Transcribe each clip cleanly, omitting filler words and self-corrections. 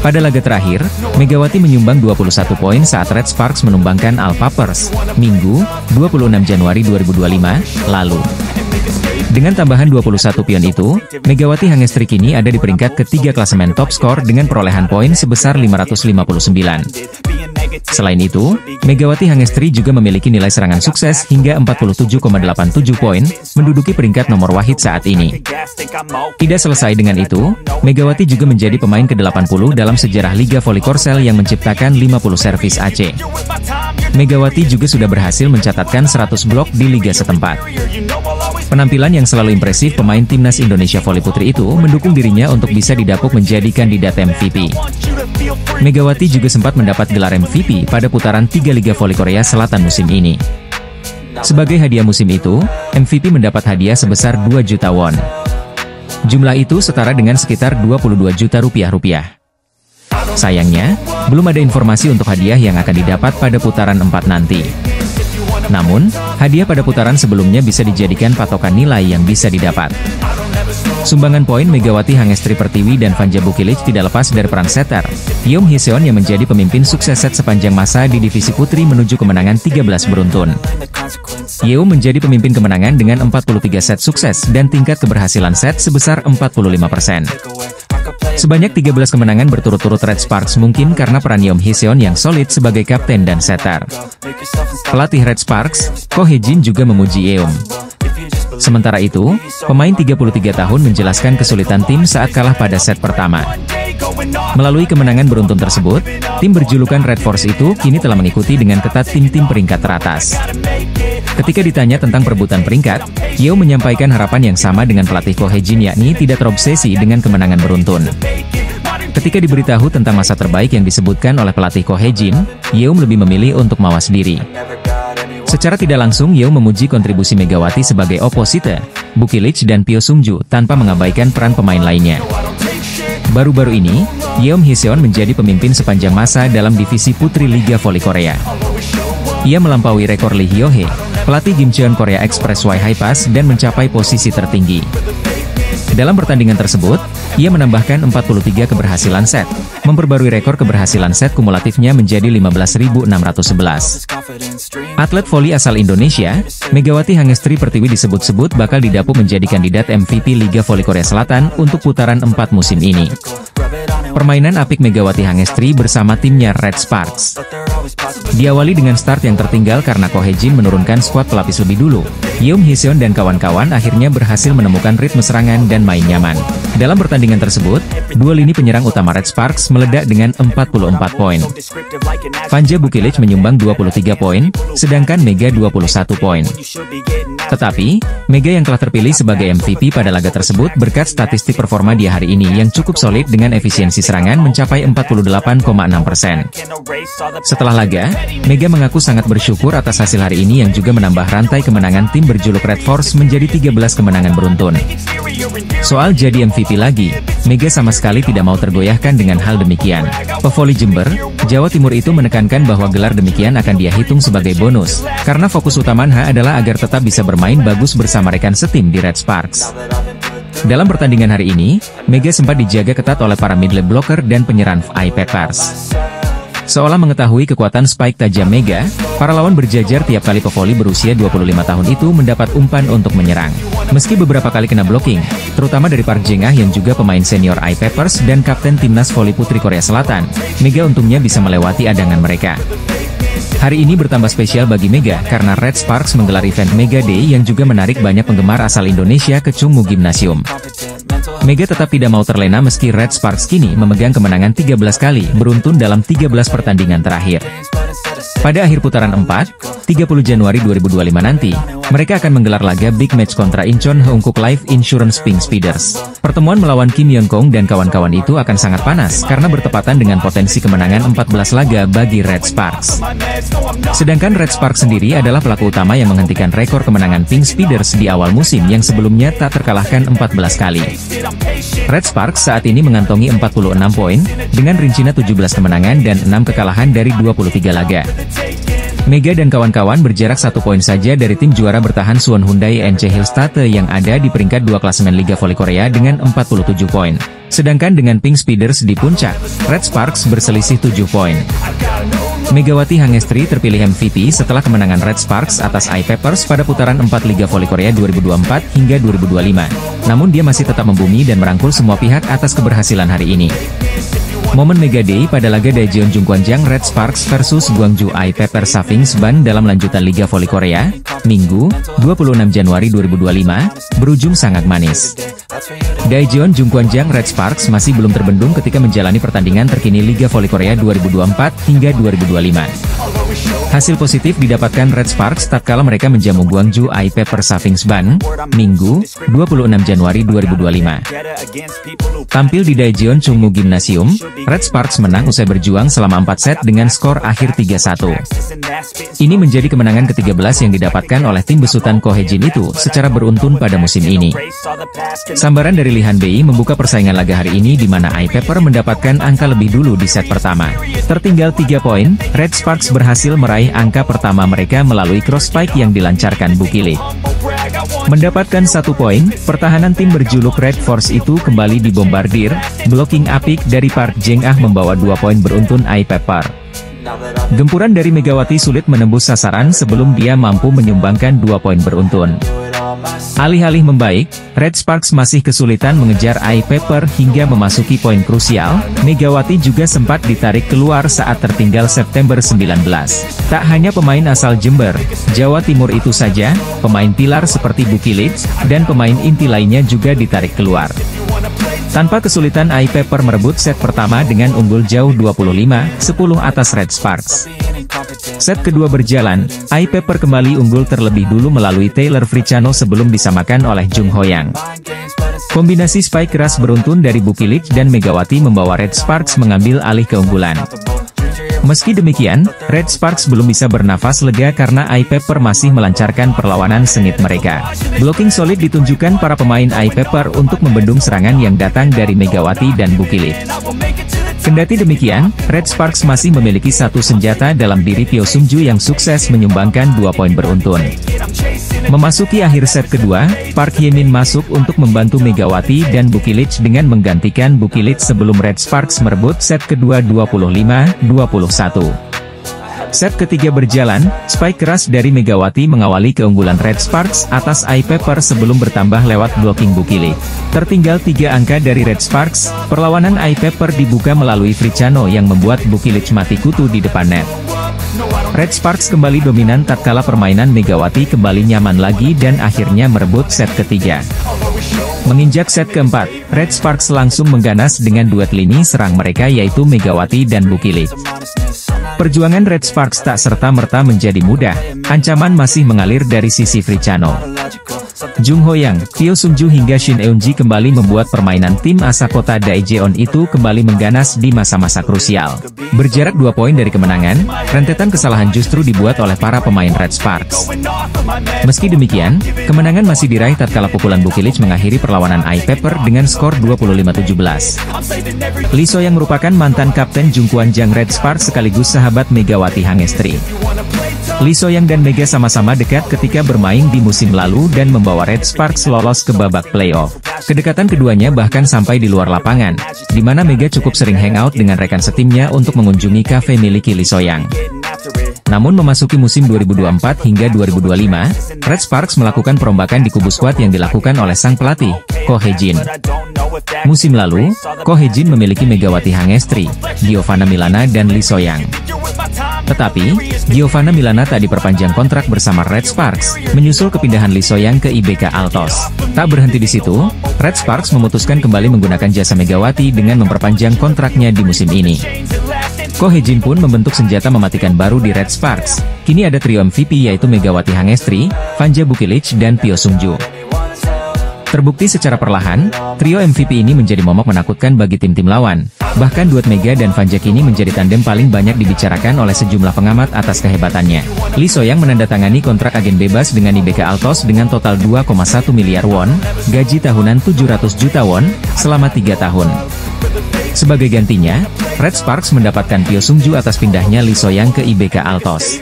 Pada laga terakhir, Megawati menyumbang 21 poin saat Red Sparks menumbangkan Al Papers, Minggu, 26 Januari 2025, lalu. Dengan tambahan 21 pion itu, Megawati Hangestri kini ada di peringkat ketiga klasemen top skor dengan perolehan poin sebesar 559. Selain itu, Megawati Hangestri juga memiliki nilai serangan sukses hingga 47,87 poin, menduduki peringkat nomor wahid saat ini. Tidak selesai dengan itu, Megawati juga menjadi pemain ke-80 dalam sejarah Liga Voli Korsel yang menciptakan 50 servis AC. Megawati juga sudah berhasil mencatatkan 100 blok di liga setempat. Penampilan yang selalu impresif pemain Timnas Indonesia Voli Putri itu mendukung dirinya untuk bisa didapuk menjadi kandidat MVP. Megawati juga sempat mendapat gelar MVP pada putaran 3 Liga Voli Korea Selatan musim ini. Sebagai hadiah musim itu, MVP mendapat hadiah sebesar 2 juta won. Jumlah itu setara dengan sekitar 22 juta rupiah. Sayangnya, belum ada informasi untuk hadiah yang akan didapat pada putaran 4 nanti. Namun, hadiah pada putaran sebelumnya bisa dijadikan patokan nilai yang bisa didapat. Sumbangan poin Megawati Hangestri Pertiwi dan Vanja Bukilic tidak lepas dari peran setter Yeom Hee-seon yang menjadi pemimpin sukses set sepanjang masa di divisi putri menuju kemenangan 13 beruntun. Yeom menjadi pemimpin kemenangan dengan 43 set sukses dan tingkat keberhasilan set sebesar 45%. Sebanyak 13 kemenangan berturut-turut Red Sparks mungkin karena peran Yeom Hee-seon yang solid sebagai kapten dan setter. Pelatih Red Sparks, Ko Hye-jin juga memuji Yeom. Sementara itu, pemain 33 tahun menjelaskan kesulitan tim saat kalah pada set pertama. Melalui kemenangan beruntun tersebut, tim berjulukan Red Force itu kini telah mengikuti dengan ketat tim-tim peringkat teratas. Ketika ditanya tentang perebutan peringkat, Yeom menyampaikan harapan yang sama dengan pelatih Ko Hye-jin, yakni tidak terobsesi dengan kemenangan beruntun. Ketika diberitahu tentang masa terbaik yang disebutkan oleh pelatih Ko Hye-jin, Yeom lebih memilih untuk mawas diri. Secara tidak langsung Yeom memuji kontribusi Megawati sebagai oposite, Bukilic dan Pyo Sung-ju tanpa mengabaikan peran pemain lainnya. Baru-baru ini, Yeom Hee-seon menjadi pemimpin sepanjang masa dalam divisi putri Liga Voli Korea. Ia melampaui rekor Lee Hyo-hee, pelatih Gimcheon Korea Expressway High Pass dan mencapai posisi tertinggi. Dalam pertandingan tersebut, ia menambahkan 43 keberhasilan set, memperbarui rekor keberhasilan set kumulatifnya menjadi 15.611. Atlet voli asal Indonesia, Megawati Hangestri Pertiwi disebut-sebut bakal didapuk menjadi kandidat MVP Liga Voli Korea Selatan untuk putaran 4 musim ini. Permainan apik Megawati Hangestri bersama timnya Red Sparks diawali dengan start yang tertinggal karena Ko Hye-jin menurunkan skuad pelapis lebih dulu. Yeom Hee-seon dan kawan-kawan akhirnya berhasil menemukan ritme serangan dan main nyaman. Dalam pertandingan tersebut, dua lini penyerang utama Red Sparks meledak dengan 44 poin. Vanja Bukilic menyumbang 23 poin, sedangkan Mega 21 poin. Tetapi, Mega yang telah terpilih sebagai MVP pada laga tersebut berkat statistik performa dia hari ini yang cukup solid dengan efisiensi serangan mencapai 48,6%. Setelah laga, Mega mengaku sangat bersyukur atas hasil hari ini yang juga menambah rantai kemenangan tim berjuluk Red Force menjadi 13 kemenangan beruntun. Soal jadi MVP lagi, Mega sama sekali tidak mau tergoyahkan dengan hal demikian. Pevoli Jember, Jawa Timur itu menekankan bahwa gelar demikian akan dia hitung sebagai bonus, karena fokus utama Nha adalah agar tetap bisa bermain bagus bersama rekan setim di Red Sparks. Dalam pertandingan hari ini, Mega sempat dijaga ketat oleh para middle blocker dan penyerang Al Papers. Seolah mengetahui kekuatan spike tajam Mega, para lawan berjajar tiap kali pevoli berusia 25 tahun itu mendapat umpan untuk menyerang. Meski beberapa kali kena blocking, terutama dari Park Jeng-ah yang juga pemain senior Al Papers dan kapten timnas voli putri Korea Selatan, Mega untungnya bisa melewati adangan mereka. Hari ini bertambah spesial bagi Mega karena Red Sparks menggelar event Mega Day yang juga menarik banyak penggemar asal Indonesia ke Chungmu Gymnasium. Mega tetap tidak mau terlena meski Red Sparks kini memegang kemenangan 13 kali beruntun dalam 13 pertandingan terakhir. Pada akhir putaran 4, 30 Januari 2025 nanti, mereka akan menggelar laga big match kontra Incheon Heungkuk Life Insurance Pink Speeders. Pertemuan melawan Kim Yeon-kong dan kawan-kawan itu akan sangat panas karena bertepatan dengan potensi kemenangan 14 laga bagi Red Sparks. Sedangkan Red Sparks sendiri adalah pelaku utama yang menghentikan rekor kemenangan Pink Speeders di awal musim yang sebelumnya tak terkalahkan 14 kali. Red Sparks saat ini mengantongi 46 poin, dengan rincinya 17 kemenangan dan 6 kekalahan dari 23 laga. Mega dan kawan-kawan berjarak 1 poin saja dari tim juara bertahan Suwon Hyundai NC Hillstate yang ada di peringkat 2 klasemen Liga Voli Korea dengan 47 poin. Sedangkan dengan Pink Speeders di puncak, Red Sparks berselisih 7 poin. Megawati Hangestri terpilih MVP setelah kemenangan Red Sparks atas I-Peppers pada putaran 4 Liga Voli Korea 2024 hingga 2025. Namun dia masih tetap membumi dan merangkul semua pihak atas keberhasilan hari ini. Momen Mega Day pada laga Daejeon Jungkwanjang Red Sparks versus Gwangju I-Peppers Savings Ban dalam lanjutan Liga Voli Korea, Minggu, 26 Januari 2025, berujung sangat manis. Daejeon Jungkwanjang Red Sparks masih belum terbendung ketika menjalani pertandingan terkini Liga Voli Korea 2024 hingga 2025. Hasil positif didapatkan Red Sparks tatkala mereka menjamu Gwangju I-Peppers Savings Ban, Minggu, 26 Januari 2025. Tampil di Daejeon Chungmu Gymnasium, Red Sparks menang usai berjuang selama 4 set dengan skor akhir 3-1. Ini menjadi kemenangan ke-13 yang didapatkan oleh tim besutan Ko Hae-jin itu secara beruntun pada musim ini. Sambaran dari Lee Han-bei membuka persaingan laga hari ini di mana I-Peppers mendapatkan angka lebih dulu di set pertama. Tertinggal 3 poin, Red Sparks berhasil meraih angka pertama mereka melalui cross spike yang dilancarkan Bukilit. Mendapatkan 1 poin, pertahanan tim berjuluk Red Force itu kembali dibombardir, blocking apik dari Park Jeng-ah membawa 2 poin beruntun I-Peppers. Gempuran dari Megawati sulit menembus sasaran sebelum dia mampu menyumbangkan 2 poin beruntun. Alih-alih membaik, Red Sparks masih kesulitan mengejar I-Peppers hingga memasuki poin krusial. Megawati juga sempat ditarik keluar saat tertinggal September 19. Tak hanya pemain asal Jember, Jawa Timur itu saja, pemain pilar seperti Bukilit, dan pemain inti lainnya juga ditarik keluar. Tanpa kesulitan I-Peppers merebut set pertama dengan unggul jauh 25-10 atas Red Sparks. Set kedua berjalan, I-Peppers kembali unggul terlebih dulu melalui Taylor Fricano sebelum disamakan oleh Jung Ho-yang. Kombinasi spike keras beruntun dari Bukilit dan Megawati membawa Red Sparks mengambil alih keunggulan. Meski demikian, Red Sparks belum bisa bernafas lega karena I-Peppers masih melancarkan perlawanan sengit mereka. Blocking solid ditunjukkan para pemain I-Peppers untuk membendung serangan yang datang dari Megawati dan Bukilit. Kendati demikian, Red Sparks masih memiliki satu senjata dalam diri Pyo Sung-ju yang sukses menyumbangkan 2 poin beruntun. Memasuki akhir set kedua, Park Hye-min masuk untuk membantu Megawati dan Bukilit dengan menggantikan Bukilit sebelum Red Sparks merebut set kedua 25-21. Set ketiga berjalan, spike keras dari Megawati mengawali keunggulan Red Sparks atas I-Peppers sebelum bertambah lewat blocking Bukilit. Tertinggal 3 angka dari Red Sparks, perlawanan I-Peppers dibuka melalui Fricano yang membuat Bukilit mati kutu di depan net. Red Sparks kembali dominan tatkala permainan Megawati kembali nyaman lagi dan akhirnya merebut set ketiga. Menginjak set keempat, Red Sparks langsung mengganas dengan duet lini serang mereka yaitu Megawati dan Bukilit. Perjuangan Red Sparks tak serta-merta menjadi mudah, ancaman masih mengalir dari sisi Fricano. Jung Ho-yang, Pyo Sung-ju hingga Shin Eun-ji kembali membuat permainan tim Asakota Daejeon itu kembali mengganas di masa-masa krusial. Berjarak 2 poin dari kemenangan, rentetan kesalahan justru dibuat oleh para pemain Red Sparks. Meski demikian, kemenangan masih diraih tatkala pukulan Bukilit mengakhiri perlawanan I-Peppers dengan skor 25-17. Lee So-yang merupakan mantan kapten Jungkwanjang Red Sparks sekaligus sahabat Megawati Hangestri. Lee So-yang dan Mega sama-sama dekat ketika bermain di musim lalu dan membawa Red Sparks lolos ke babak playoff. Kedekatan keduanya bahkan sampai di luar lapangan, di mana Mega cukup sering hangout dengan rekan setimnya untuk mengunjungi kafe miliki Lee So-yang. Namun memasuki musim 2024 hingga 2025, Red Sparks melakukan perombakan di kubu skuad yang dilakukan oleh sang pelatih, Ko Hae-jin. Musim lalu, Ko Hae-jin memiliki Megawati Hangestri, Giovanna Milana dan Lee So-yang. Tetapi, Giovanna Milana tak diperpanjang kontrak bersama Red Sparks, menyusul kepindahan Lee So-yang ke IBK Altos. Tak berhenti di situ, Red Sparks memutuskan kembali menggunakan jasa Megawati dengan memperpanjang kontraknya di musim ini. Ko Hae-jin pun membentuk senjata mematikan baru di Red Sparks. Kini ada trio MVP yaitu Megawati Hangestri, Vanja Bukilit dan Pyo Sung-ju. Terbukti secara perlahan, trio MVP ini menjadi momok menakutkan bagi tim-tim lawan. Bahkan duet Mega dan Vanja kini menjadi tandem paling banyak dibicarakan oleh sejumlah pengamat atas kehebatannya. Lee So-yang menandatangani kontrak agen bebas dengan IBK Altos dengan total 2,1 miliar won, gaji tahunan 700 juta won, selama 3 tahun. Sebagai gantinya, Red Sparks mendapatkan Pyo Sung-ju atas pindahnya Lee So-yang ke IBK Altos.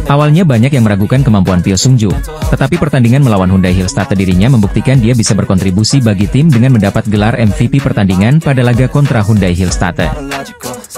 Awalnya banyak yang meragukan kemampuan Pyo Sung-ju, tetapi pertandingan melawan Hyundai Hillstate dirinya membuktikan dia bisa berkontribusi bagi tim dengan mendapat gelar MVP pertandingan pada laga kontra Hyundai Hillstate.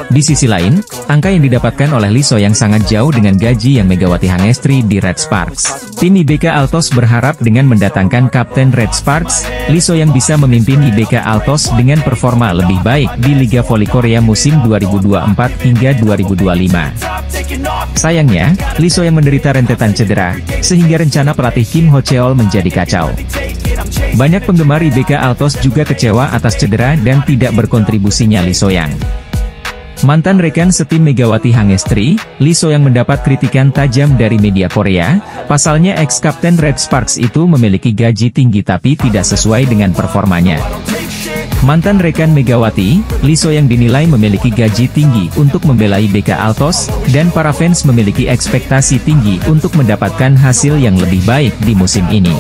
Di sisi lain, angka yang didapatkan oleh Lee So-yang sangat jauh dengan gaji yang Megawati Hangestri di Red Sparks. Tim IBK Altos berharap dengan mendatangkan Kapten Red Sparks, Lee So-yang bisa memimpin IBK Altos dengan performa lebih baik di Liga Voli Korea musim 2024 hingga 2025. Sayangnya, Lee So-yang menderita rentetan cedera, sehingga rencana pelatih Kim Ho Cheol menjadi kacau. Banyak penggemar IBK Altos juga kecewa atas cedera dan tidak berkontribusinya Lee So-yang. Mantan rekan setim Megawati Hangestri, Lee So-yang mendapat kritikan tajam dari media Korea. Pasalnya ex-kapten Red Sparks itu memiliki gaji tinggi tapi tidak sesuai dengan performanya. Mantan rekan Megawati, Lee So-yang dinilai memiliki gaji tinggi untuk membela IBK Altos, dan para fans memiliki ekspektasi tinggi untuk mendapatkan hasil yang lebih baik di musim ini.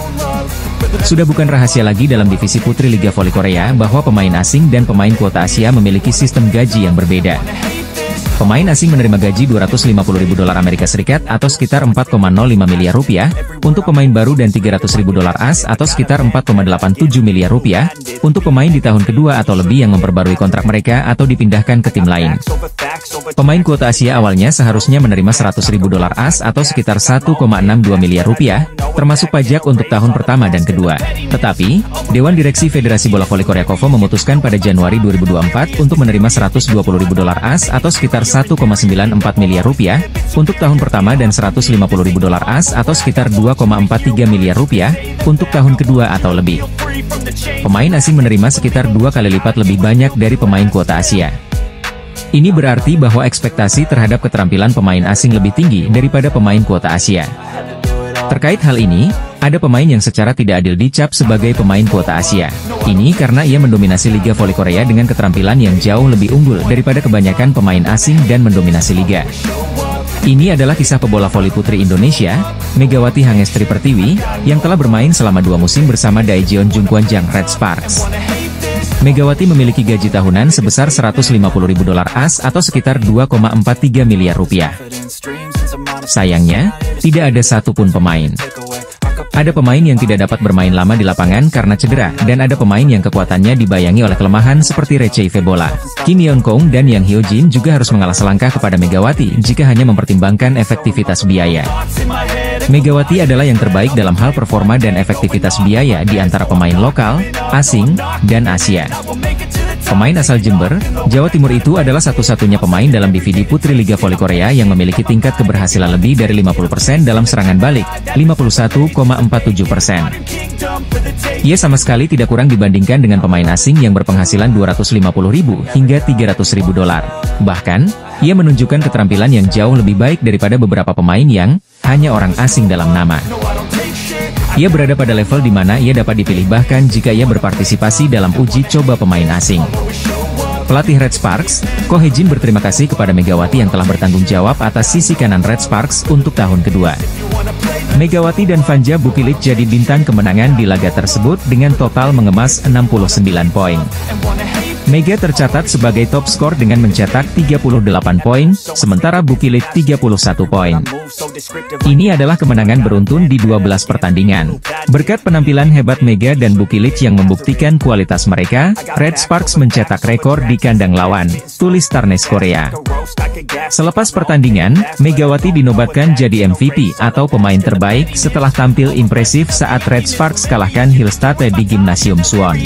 Sudah bukan rahasia lagi dalam divisi putri Liga Voli Korea bahwa pemain asing dan pemain kuota Asia memiliki sistem gaji yang berbeda. Pemain asing menerima gaji $250.000 Amerika Serikat atau sekitar 4,05 miliar rupiah, untuk pemain baru dan $300.000 AS atau sekitar 4,87 miliar rupiah, untuk pemain di tahun kedua atau lebih yang memperbarui kontrak mereka atau dipindahkan ke tim lain. Pemain kuota Asia awalnya seharusnya menerima $100.000 AS atau sekitar 1,62 miliar rupiah, termasuk pajak untuk tahun pertama dan kedua. Tetapi, Dewan Direksi Federasi Bola Voli Korea KOVO memutuskan pada Januari 2024 untuk menerima $120.000 AS atau sekitar 1,94 miliar rupiah, untuk tahun pertama dan $150.000 AS atau sekitar 2,43 miliar rupiah, untuk tahun kedua atau lebih. Pemain asing menerima sekitar 2 kali lipat lebih banyak dari pemain kuota Asia. Ini berarti bahwa ekspektasi terhadap keterampilan pemain asing lebih tinggi daripada pemain kuota Asia. Terkait hal ini, ada pemain yang secara tidak adil dicap sebagai pemain kuota Asia. Ini karena ia mendominasi Liga Voli Korea dengan keterampilan yang jauh lebih unggul daripada kebanyakan pemain asing dan mendominasi liga. Ini adalah kisah pebola voli putri Indonesia, Megawati Hangestri Pertiwi, yang telah bermain selama 2 musim bersama Daejeon Jungkwanjang Red Sparks. Megawati memiliki gaji tahunan sebesar $150.000 AS atau sekitar 2,43 miliar rupiah. Sayangnya, tidak ada satupun pemain. Ada pemain yang tidak dapat bermain lama di lapangan karena cedera, dan ada pemain yang kekuatannya dibayangi oleh kelemahan seperti Recei Febola. Kim Yeon Kong dan Yang Hyo Jin juga harus mengalah selangkah kepada Megawati jika hanya mempertimbangkan efektivitas biaya. Megawati adalah yang terbaik dalam hal performa dan efektivitas biaya di antara pemain lokal, asing, dan Asia. Pemain asal Jember, Jawa Timur itu adalah satu-satunya pemain dalam divisi putri Liga Voli Korea yang memiliki tingkat keberhasilan lebih dari 50% dalam serangan balik, 51,47%. Ia sama sekali tidak kurang dibandingkan dengan pemain asing yang berpenghasilan $250.000 hingga $300.000. Bahkan, ia menunjukkan keterampilan yang jauh lebih baik daripada beberapa pemain yang hanya orang asing dalam nama. Ia berada pada level di mana ia dapat dipilih bahkan jika ia berpartisipasi dalam uji coba pemain asing. Pelatih Red Sparks, Ko Hye-jin berterima kasih kepada Megawati yang telah bertanggung jawab atas sisi kanan Red Sparks untuk tahun kedua. Megawati dan Vanja Bukilik jadi bintang kemenangan di laga tersebut dengan total mengemas 69 poin. Mega tercatat sebagai top skor dengan mencetak 38 poin, sementara Bukilik 31 poin. Ini adalah kemenangan beruntun di 12 pertandingan. Berkat penampilan hebat Mega dan Bukilik yang membuktikan kualitas mereka, Red Sparks mencetak rekor di kandang lawan, tulis Starnes Korea. Selepas pertandingan, Megawati dinobatkan jadi MVP atau pemain terbaik setelah tampil impresif saat Red Sparks kalahkan Hillstate di Gimnasium Suwon.